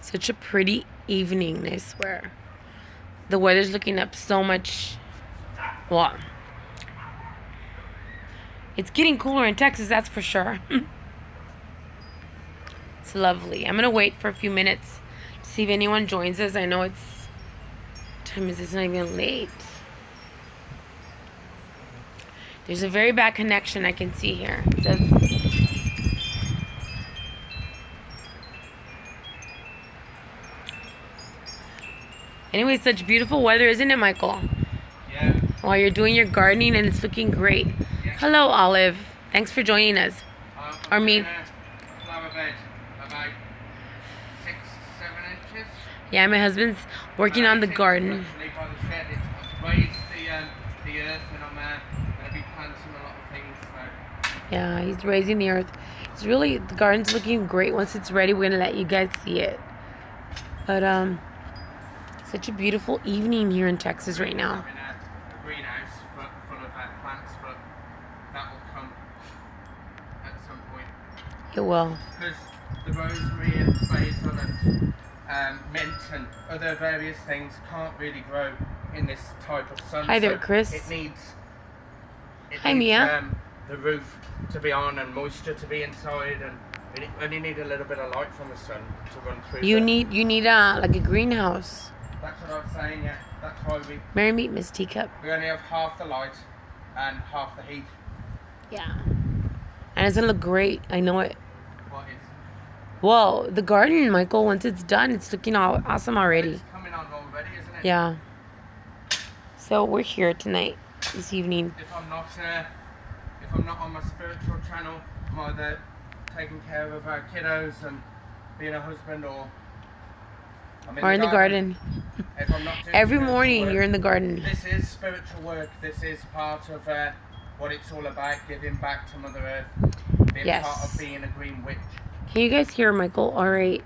Such a pretty evening, I swear. The weather's looking up so much. Well, it's getting cooler in Texas, that's for sure. It's lovely. I'm going to wait for a few minutes to see if anyone joins us. I know it's... What time is it? It's not even late. There's a very bad connection I can see here. It says... Anyway, such beautiful weather, isn't it, Michael? Yeah. While you're doing your gardening and it's looking great. Yeah. Hello, Olive. Thanks for joining us. Or me. Flower bed about 6-7 inches. Yeah, my husband's working on the garden. Literally by the shed, it's raised the earth, and I'm going to be planting a lot of things. So. Yeah, he's raising the earth. It's really, the garden's looking great. Once it's ready, we're going to let you guys see it. But, such a beautiful evening here in Texas right now. I'm in a greenhouse full of plants, but that will come at some point. It will. Because the rosemary and basil and mint and other various things can't really grow in this type of sun. Hi there, Chris. It needs Hi, Mia. The roof to be on and moisture to be inside, and we only need a little bit of light from the sun to run through. You need like a greenhouse. That's what I was saying, yeah. That's why Merry meet, Miss Teacup. we only have half the light and half the heat. Yeah. And it's gonna look great. I know it. What is? Well, the garden, Michael, once it's done, it's looking all awesome already. It's coming on already, isn't it? Yeah. So we're here tonight, this evening. If I'm not on my spiritual channel, I'm either taking care of our kiddos and being a husband, or I'm Or in the garden. If I'm not doing Every spiritual morning work, you're in the garden. This is spiritual work. This is part of what it's all about, giving back to Mother Earth, being Yes. part of being a green witch. Can you guys hear Michael? All right.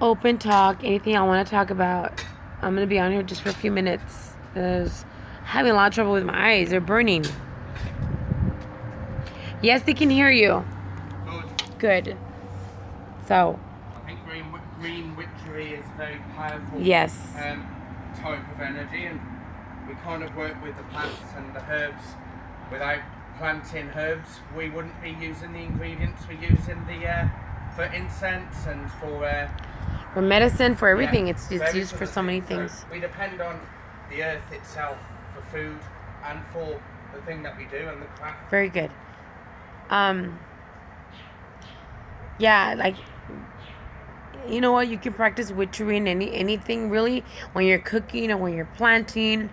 Open talk. Anything I want to talk about. I'm going to be on here just for a few minutes. Because I'm having a lot of trouble with my eyes. They're burning. Yes, they can hear you. Good. So. I think green witchery is a very powerful Yes. type of energy, and we kind of work with the plants and the herbs. Without planting herbs, we wouldn't be using the ingredients we use in the for incense and for medicine, for everything. Yeah, It's used for so many things. So we depend on the earth itself for food and for the thing that we do and the craft. Very good. Yeah, like, you know what, you can practice witchery in anything really, when you're cooking or when you're planting,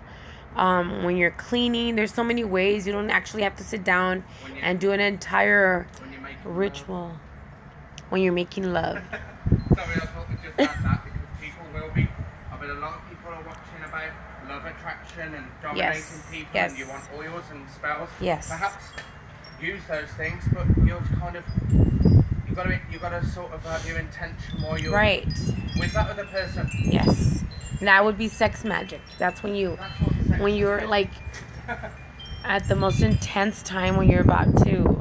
when you're cleaning. There's so many ways. You don't actually have to sit down and do an entire ritual when you're making love. Sorry, I thought we just had that because people will be. I mean, a lot of people are watching about love attraction and dominating people, Yes. and you want oils and spells. Yes. Perhaps use those things, but you're kind of you got to sort of have your intention while you're Right. with that other person. Yes. That would be sex magic. That's when you're like at the most intense time, when you're about to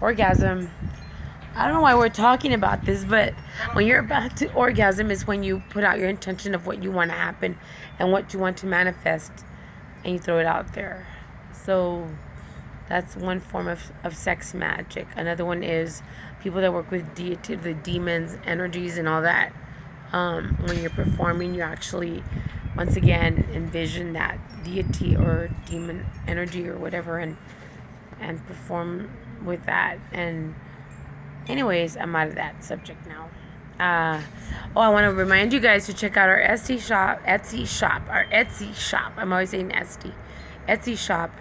orgasm. I don't know why we're talking about this, but when you're about to orgasm is when you put out your intention of what you want to happen and what you want to manifest, and you throw it out there. So that's one form of sex magic. Another one is people that work with deity, the demons, energies, and all that. When you're performing, you actually, once again, envision that deity or demon energy or whatever, and perform with that. And anyways, I'm out of that subject now. I want to remind you guys to check out our Etsy shop. I'm always saying Etsy shop.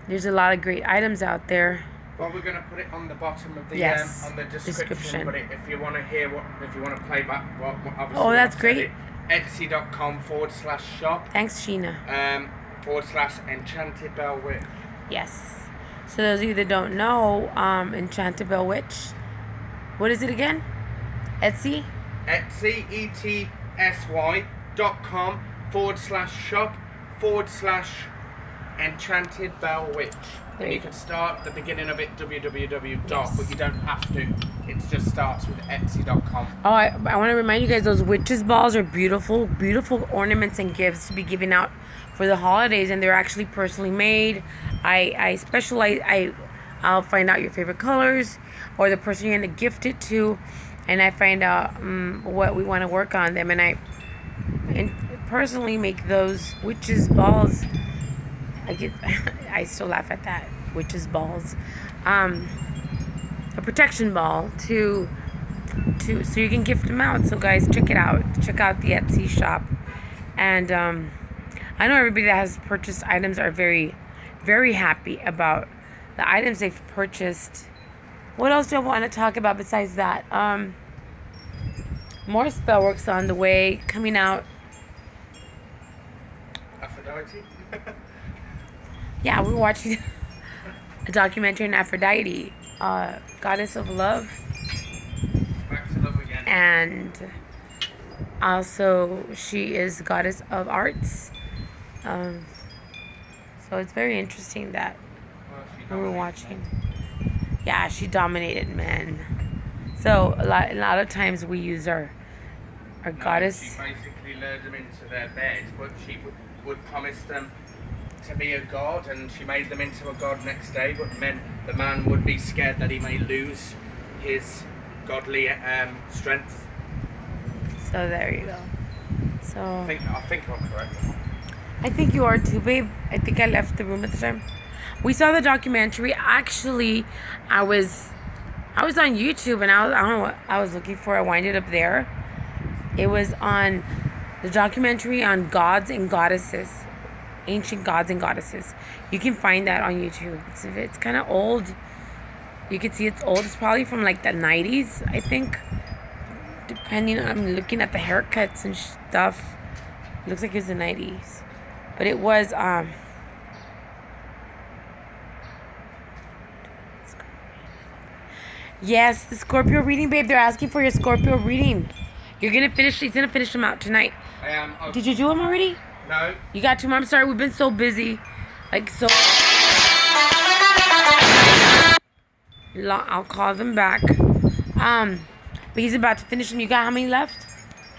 There's a lot of great items out there. Well, we're going to put it on the bottom of the on the description. But if you want to hear if you want to play back what obviously. Oh, that's great. Etsy.com/shop. Thanks, Sheena. /Enchanted Bell Witch. Yes. So those of you that don't know, Enchanted Bell Witch. What is it again? Etsy? Etsy, ETSY.com/shop/ Enchanted Bell Witch. And you can start the beginning of it www. But you don't have to. It just starts with Etsy.com. Oh, I want to remind you guys, those witches balls are beautiful, beautiful ornaments and gifts to be given out for the holidays, and they're actually personally made. I specialize. I'll find out your favorite colors or the person you're gonna gift it to, and I find out what we want to work on them, and I personally make those witches balls. I still laugh at that, witches balls. A protection ball to so you can gift them out. So guys, check it out. Check out the Etsy shop. And I know everybody that has purchased items are very, very happy about the items they've purchased. What else do I want to talk about besides that? More Spellworks on the way, coming out. Aphrodite? Yeah, we're watching a documentary on Aphrodite, goddess of love. Back to love again. And also, she is goddess of arts. So it's very interesting that we're watching. Yeah, she dominated men. So a lot of times we use our goddess. She basically lured them into their bed, but she would promise them to be a god, and she made them into a god next day. But the man would be scared that he may lose his godly strength. So there you go. So I think I'm correct. I think you are too, babe. I think I left the room at the time. We saw the documentary. Actually, I was on YouTube, and I don't know what I was looking for. I winded up there. It was on the documentary on gods and goddesses, ancient gods and goddesses. You can find that on YouTube. It's kind of old. You can see it's old. It's probably from like the 90s, I think. Depending, I'm looking at the haircuts and stuff. It looks like it was the 90s. But it was, yes, the Scorpio reading, babe. They're asking for your Scorpio reading. He's gonna finish them out tonight. I am. Did you do them already? No. You got to them? I'm sorry, we've been so busy. I'll call them back. But he's about to finish them. You got how many left?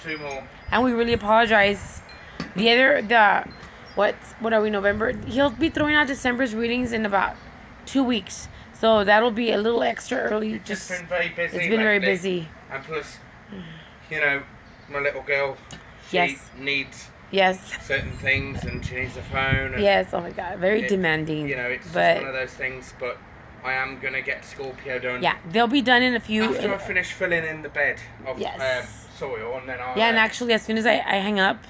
2 more. And we really apologize. What are we, November? He'll be throwing out December's readings in about 2 weeks. So that'll be a little extra early. Just been very busy. It's been very busy. And plus, my little girl, she needs certain things, and she needs a phone. And yes, oh my God, very demanding. It's just one of those things, but I am going to get Scorpio done. Yeah, they'll be done in a few. After I finish filling in the bed of soil, and then I'll... Yeah, and actually, as soon as I hang up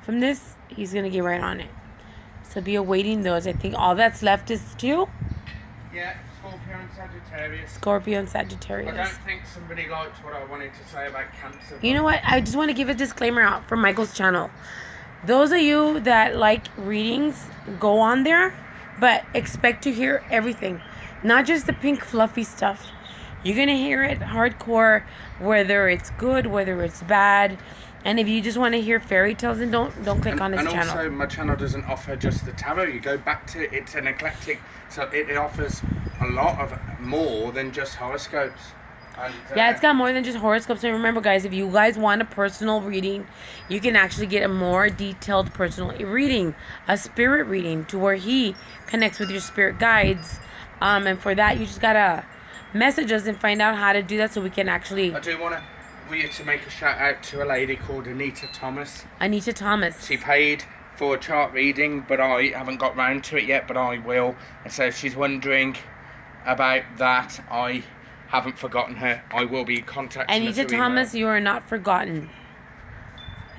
from this, he's going to get right on it. So be awaiting those. I think all that's left is 2. Yeah, Scorpio and Sagittarius. Scorpio and Sagittarius. I don't think somebody liked what I wanted to say about Cancer. You know what? I just want to give a disclaimer out for Michael's channel. Those of you that like readings, go on there, but expect to hear everything. Not just the pink fluffy stuff. You're going to hear it hardcore, whether it's good, whether it's bad. And if you just want to hear fairy tales, then don't click on his channel. And also, my channel doesn't offer just the tarot. You go back to it's an eclectic, so it offers a lot of more than just horoscopes. And, yeah, it's got more than just horoscopes. And remember, guys, if you guys want a personal reading, you can actually get a more detailed personal reading, a spirit reading, to where he connects with your spirit guides. And for that, you just gotta message us and find out how to do that, so we can actually... I do want to make a shout out to a lady called Anita Thomas. Anita Thomas. She paid for a chart reading, but I haven't got round to it yet, but I will. And so if she's wondering about that, I haven't forgotten her. I will be contacting her. Anita Thomas, you are not forgotten.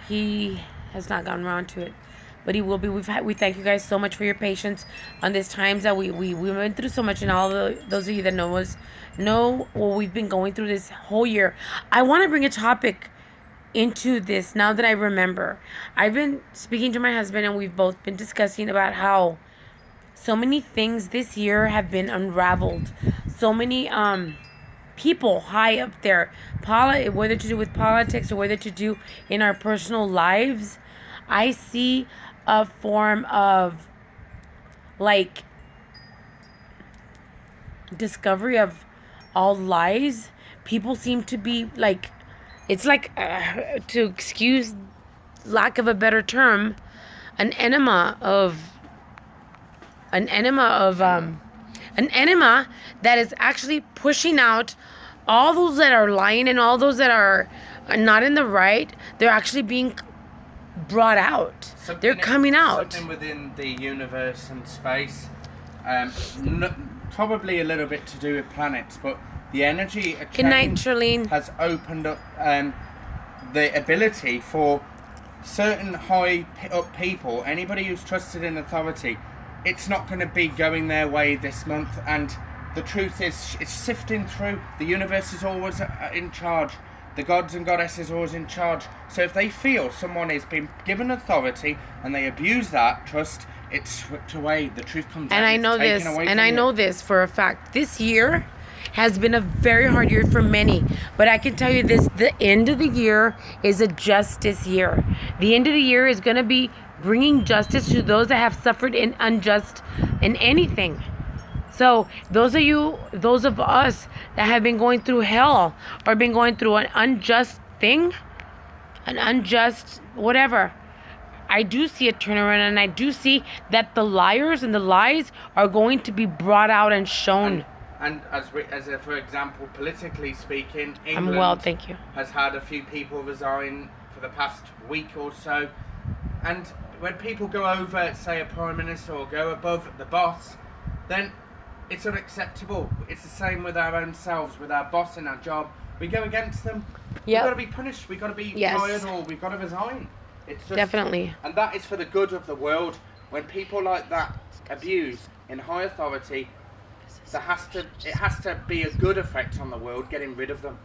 He has not gotten around to it, but he will be. We thank you guys so much for your patience on this times that we went through so much, and all those of you that know us know what we've been going through this whole year. I want to bring a topic into this now that I remember. I've been speaking to my husband, and we've both been discussing about how so many things this year have been unraveled. So many people high up there, whether to do with politics or whether to do in our personal lives. I see a form of like discovery of all lies, people seem to be like, it's like, to excuse lack of a better term, an enema of an enema of an enema that is actually pushing out all those that are lying and all those that are not in the right. They're actually being brought out. They're coming out. Something within the universe and space, probably a little bit to do with planets, but the energy exchange has opened up the ability for certain high up people, anybody who's trusted in authority, it's not going to be going their way this month. And the truth is, it's sifting through. The universe is always in charge. The gods and goddesses are always in charge. So if they feel someone has been given authority and they abuse that trust, it's swept away. The truth comes out. And I know this, and I know this for a fact. This year has been a very hard year for many, but I can tell you this: the end of the year is a justice year. The end of the year is going to be bringing justice to those that have suffered in unjust in anything. So those of us that have been going through hell or been going through an unjust thing, an unjust whatever, I do see a turnaround, and I do see that the liars and the lies are going to be brought out and shown. And for example, politically speaking, England I'm well, thank you. has had a few people resign for the past week or so. And when people go over, say, a prime minister or go above the boss, then it's unacceptable. It's the same with our own selves, with our boss in our job. We go against them. We've got to be punished. We've got to be fired, or we've got to resign. It's just, definitely. And that is for the good of the world. When people like that abuse in high authority, it has to be a good effect on the world, getting rid of them.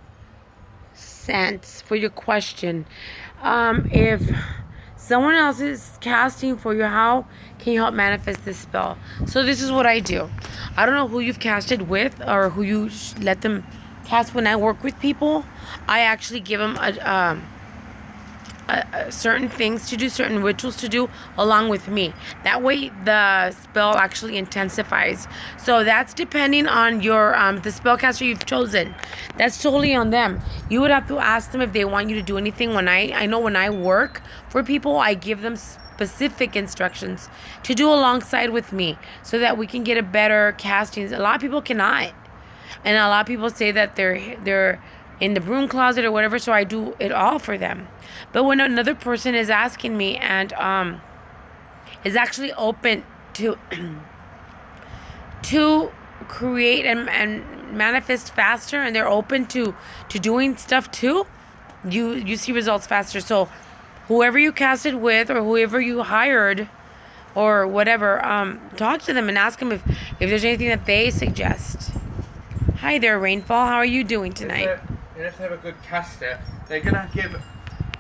Sense for your question. If someone else is casting for you, how can you help manifest this spell? So this is what I do. I don't know who you've casted with or who you let them cast. When I work with people, I actually give them certain things to do, certain rituals to do along with me. That way the spell actually intensifies. So that's depending on your the spellcaster you've chosen. That's totally on them. You would have to ask them if they want you to do anything. When I know when I work for people, I give them specific instructions to do alongside with me so that we can get a better casting. A lot of people cannot. And a lot of people say that they're in the broom closet or whatever, so I do it all for them. But when another person is asking me and is actually open to to create and manifest faster, and they're open to doing stuff too, you see results faster. So whoever you casted with or whoever you hired or whatever, talk to them and ask them if there's anything that they suggest. Hi there, Rainfall. How are you doing tonight? If they're a good caster, they're going to give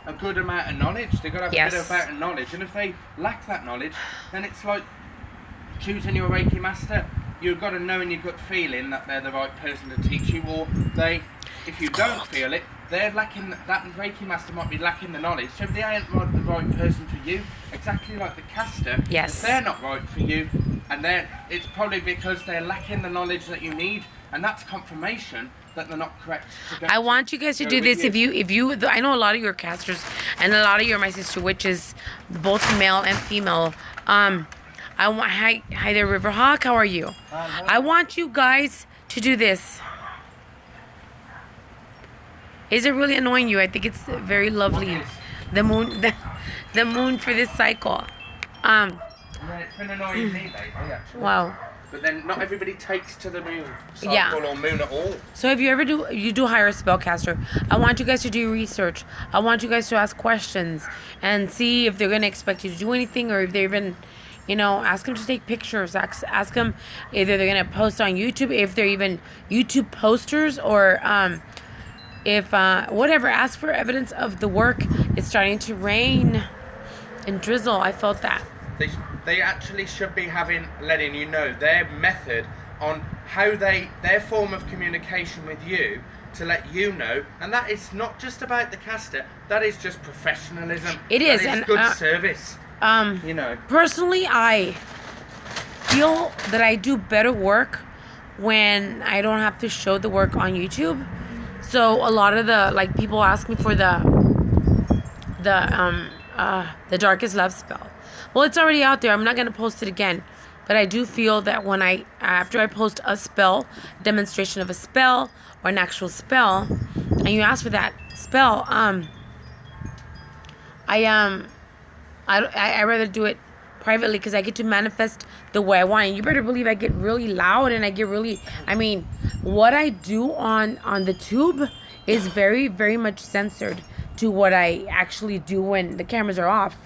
a good amount of knowledge. They've got to have a good amount of knowledge. And if they lack that knowledge, then it's like choosing your Reiki master. You've got to know in your gut feeling that they're the right person to teach you, or if you don't feel it, they're lacking, that Reiki master might be lacking the knowledge, so they ain't the right person for you. Exactly like the caster. Yes. If they're not right for you, and it's probably because they're lacking the knowledge that you need, and that's confirmation that they're not correct. I want you guys to do this. If you, I know a lot of your casters and a lot of my sister witches, both male and female. Hi there, Riverhawk. How are you? I want you guys to do this. Is it really annoying you? I think it's very lovely. The moon, the moon for this cycle. It's been annoying me lately, actually. Wow. But then not everybody takes to the moon cycle or moon at all. So if you do hire a spellcaster, I want you guys to do research. I want you guys to ask questions and see if they're going to expect you to do anything, or if they're even, ask them to take pictures. Ask them if they're going to post on YouTube, if they're even YouTube posters, or if whatever. Ask for evidence of the work. It's starting to rain and drizzle. I felt that. They actually should be letting you know their method on how their form of communication with you, to let you know, and that is not just about the caster. That is just professionalism. It is, and good service. Personally, I feel that I do better work when I don't have to show the work on YouTube. So a lot of the like people ask me for the darkest love spell. Well, it's already out there. I'm not gonna post it again. But I do feel that when after I post a spell, demonstration of a spell or an actual spell, and you ask for that spell, I rather do it privately because I get to manifest the way I want. And you better believe I get really loud and I get really. I mean, what I do on the tube is very, very much censored to what I actually do when the cameras are off.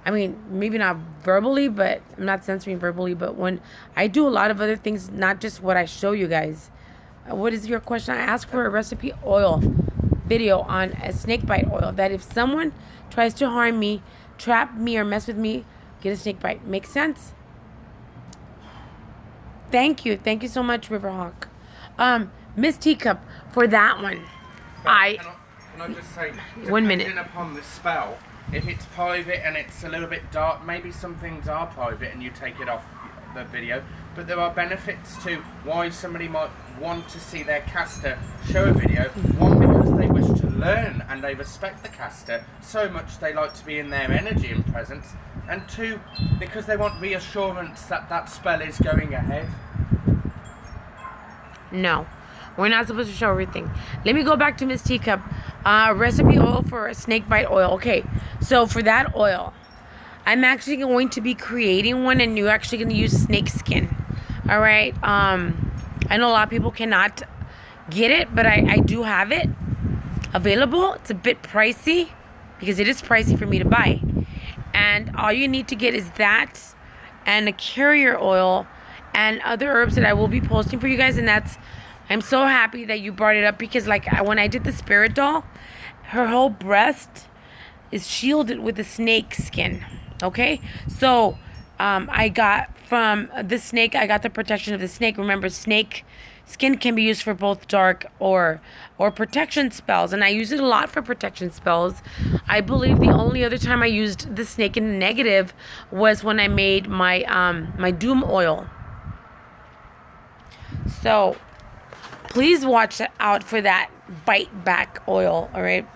I mean, maybe not verbally, but I'm not censoring verbally. But when I do a lot of other things, not just what I show you guys. What is your question? I asked for a recipe oil video on a snake bite oil that if someone tries to harm me, trap me, or mess with me, get a snake bite. Make sense? Thank you. Thank you so much, Riverhawk. Miss Teacup, for that one. Can I just say, 1 minute. depending upon the spell, if it's private and it's a little bit dark, maybe some things are private and you take it off the video. But there are benefits to why somebody might want to see their caster show a video. One, because they wish to learn and they respect the caster so much they like to be in their energy and presence. And two, because they want reassurance that that spell is going ahead. No, we're not supposed to show everything. Let me go back to Miss Teacup. Recipe oil for a snake bite oil. Okay, so for that oil, I'm actually going to be creating one, and you're actually going to use snake skin. All right. I know a lot of people cannot get it, but I do have it available. It's a bit pricey because it is pricey for me to buy. And all you need to get is that and a carrier oil and other herbs that I will be posting for you guys. And I'm so happy that you brought it up because when I did the spirit doll, her whole breast is shielded with the snake skin. Okay, so I got from the snake, I got the protection of the snake. Remember, snake skin can be used for both dark or protection spells, and I use it a lot for protection spells. I believe the only other time I used the snake in the negative was when I made my my doom oil. So please watch out for that bite back oil. All right,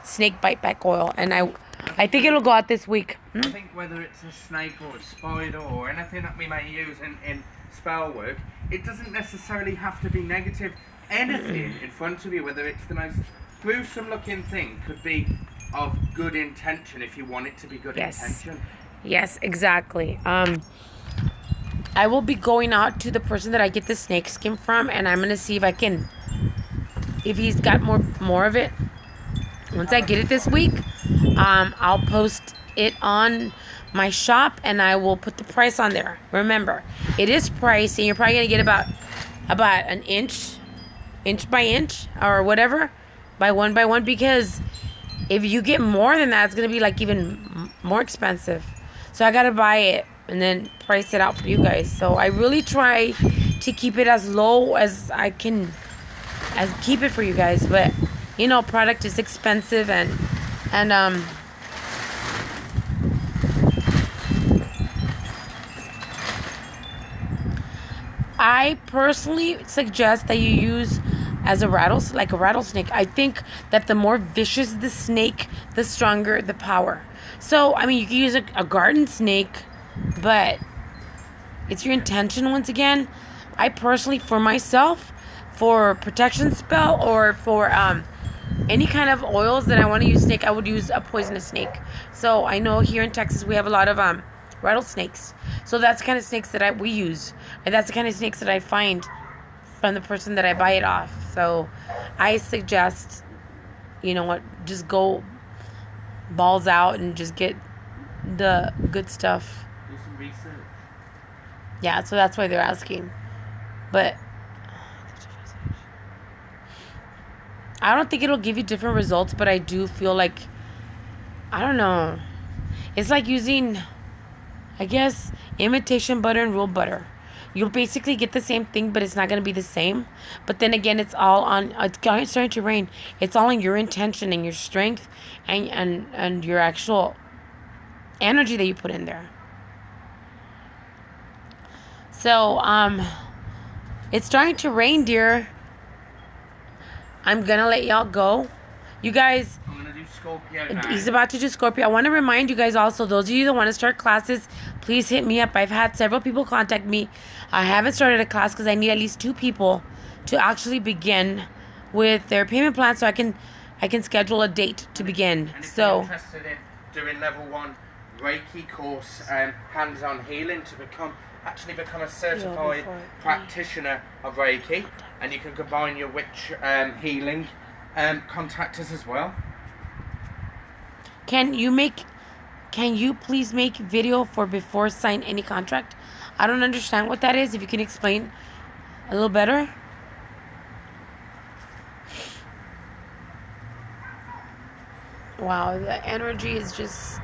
snake bite back oil, and I think it'll go out this week. I think whether it's a snake or a spider or anything that we may use in spell work, it doesn't necessarily have to be negative. Anything in front of you, whether it's the most gruesome looking thing, could be of good intention if you want it to be good intention. Yes, exactly. I will be going out to the person that I get the snake skin from, and I'm gonna see if he's got more of it. Once I get it this week, I'll post it on my shop and I will put the price on there. Remember, it is priced and you're probably gonna get about an inch by inch or whatever, by one, because if you get more than that, it's gonna be like even more expensive. So I gotta buy it and then price it out for you guys. So I really try to keep it as low as I can, as keep it for you guys, but you know, product is expensive and I personally suggest that you use as a rattlesnake. I think that the more vicious the snake, the stronger the power. So, I mean, you can use a garden snake, but it's your intention once again. I personally, for myself, for protection spell or for any kind of oils that I want to use snake, I would use a poisonous snake. So I know here in Texas we have a lot of rattlesnakes. So that's the kind of snakes that we use. And that's the kind of snakes that I find from the person that I buy it off. So I suggest, you know what, just go balls out and just get the good stuff. Do some research. Yeah, so that's why they're asking. But I don't think it'll give you different results, but I do feel like, I don't know. It's like using, I guess, imitation butter and real butter. You'll basically get the same thing, but it's not going to be the same. But then again, it's starting to rain. It's all in your intention and your strength and your actual energy that you put in there. So, it's starting to rain, dear. I'm gonna let y'all go. You guys, I'm gonna do Scorpio now. he's about to do Scorpio. I want to remind you guys also, those of you that want to start classes, please hit me up. I've had several people contact me. I haven't started a class because I need at least 2 people to actually begin with their payment plan, so I can schedule a date to begin. And if you're So interested in doing level 1 Reiki course, hands-on healing to become a certified practitioner of Reiki, and you can combine your witch healing, contact us as well. Can you please make video for before sign any contract? I don't understand what that is. If you can explain a little better. Wow, the energy is just...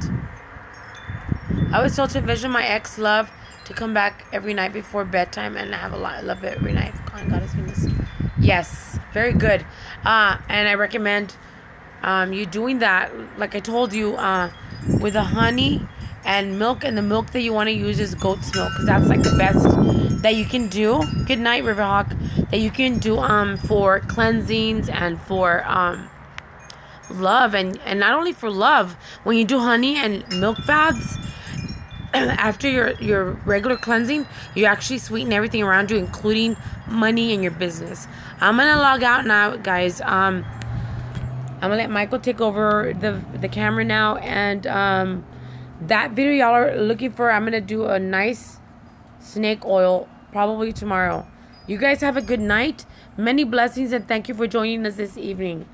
I was told to envision my ex-love to come back every night before bedtime and have a lot. I love it every night. God is Venus. Yes, very good. And I recommend you doing that, like I told you, with the honey and milk. And the milk that you want to use is goat's milk, because that's like the best that you can do. Good night, Riverhawk. That you can do for cleansings and for love, and not only for love. When you do honey and milk baths after your regular cleansing, you actually sweeten everything around you, including money and your business. I'm gonna log out now, guys. I'm gonna let Michael take over the camera now, and that video y'all are looking for, I'm gonna do a nice snake oil probably tomorrow. You guys have a good night, many blessings, and thank you for joining us this evening.